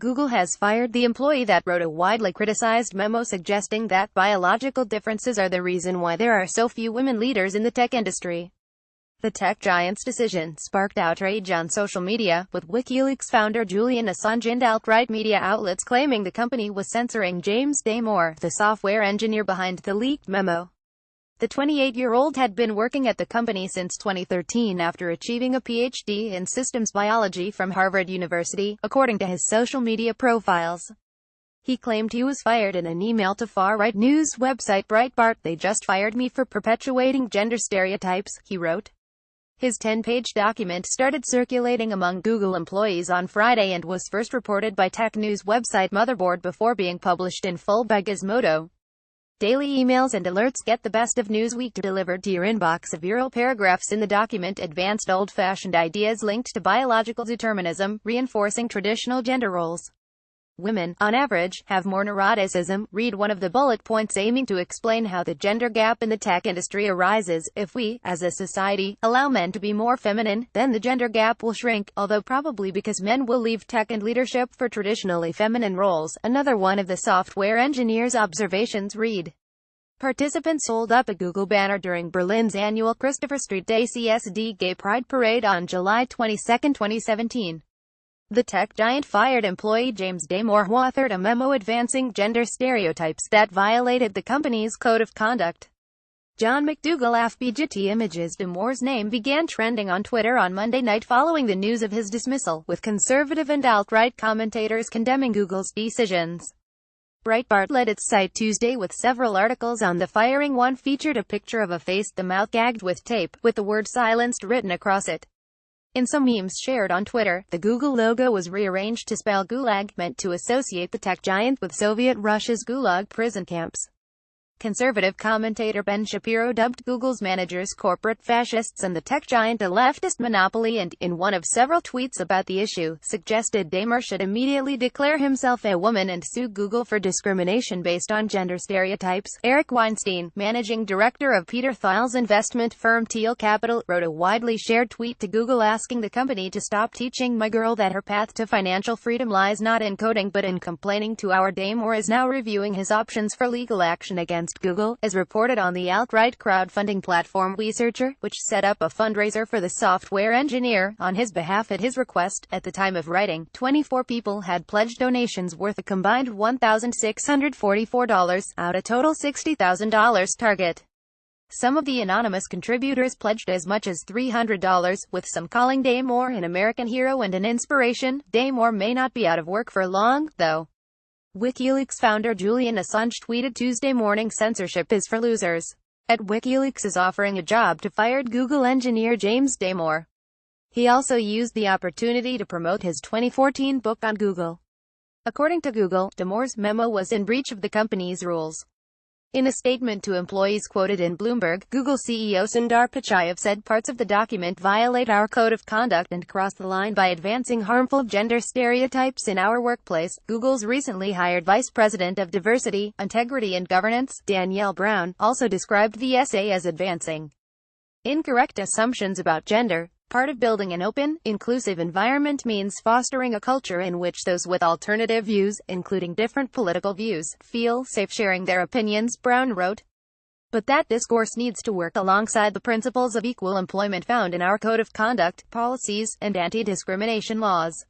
Google has fired the employee that wrote a widely criticized memo suggesting that biological differences are the reason why there are so few women leaders in the tech industry. The tech giant's decision sparked outrage on social media, with WikiLeaks founder Julian Assange and alt-right media outlets claiming the company was censoring James Damore, the software engineer behind the leaked memo. The 28-year-old had been working at the company since 2013 after achieving a PhD in systems biology from Harvard University, according to his social media profiles. He claimed he was fired in an email to far-right news website Breitbart. "They just fired me for perpetuating gender stereotypes," he wrote. His 10-page document started circulating among Google employees on Friday and was first reported by tech news website Motherboard before being published in full by Gizmodo. Daily emails and alerts get the best of Newsweek delivered to your inbox. Viral paragraphs in the document advanced old-fashioned ideas linked to biological determinism, reinforcing traditional gender roles. Women, on average, have more neuroticism. Read one of the bullet points aiming to explain how the gender gap in the tech industry arises. If we, as a society, allow men to be more feminine, then the gender gap will shrink, although probably because men will leave tech and leadership for traditionally feminine roles. Another one of the software engineer's observations read. Participants hold up a Google banner during Berlin's annual Christopher Street Day CSD Gay Pride Parade on July 22, 2017. The tech giant fired employee James Damore, who authored a memo advancing gender stereotypes that violated the company's code of conduct. John McDougall FBGT images. Damore's name began trending on Twitter on Monday night following the news of his dismissal, with conservative and alt-right commentators condemning Google's decisions. Breitbart led its site Tuesday with several articles on the firing. One featured a picture of a face, the mouth gagged with tape, with the word "silenced" written across it. In some memes shared on Twitter, the Google logo was rearranged to spell Gulag, meant to associate the tech giant with Soviet Russia's Gulag prison camps. Conservative commentator Ben Shapiro dubbed Google's managers corporate fascists and the tech giant a leftist monopoly and, in one of several tweets about the issue, suggested Damore should immediately declare himself a woman and sue Google for discrimination based on gender stereotypes. Eric Weinstein, managing director of Peter Thiel's investment firm Thiel Capital, wrote a widely shared tweet to Google asking the company to stop teaching my girl that her path to financial freedom lies not in coding but in complaining to our Damore is now reviewing his options for legal action against Google, as reported on the alt-right crowdfunding platform Researcher, which set up a fundraiser for the software engineer on his behalf at his request. At the time of writing, 24 people had pledged donations worth a combined $1,644, out a total $60,000 target. Some of the anonymous contributors pledged as much as $300, with some calling Damore an American hero and an inspiration. Damore may not be out of work for long, though. WikiLeaks founder Julian Assange tweeted Tuesday morning, "Censorship is for losers." At WikiLeaks is offering a job to fired Google engineer James Damore. He also used the opportunity to promote his 2014 book on Google. According to Google, Damore's memo was in breach of the company's rules. In a statement to employees quoted in Bloomberg, Google CEO Sundar Pichai said parts of the document violate our code of conduct and cross the line by advancing harmful gender stereotypes in our workplace. Google's recently hired Vice President of Diversity, Integrity and Governance, Danielle Brown, also described the essay as advancing incorrect assumptions about gender. Part of building an open, inclusive environment means fostering a culture in which those with alternative views, including different political views, feel safe sharing their opinions, Brown wrote. But that discourse needs to work alongside the principles of equal employment found in our code of conduct, policies, and anti-discrimination laws.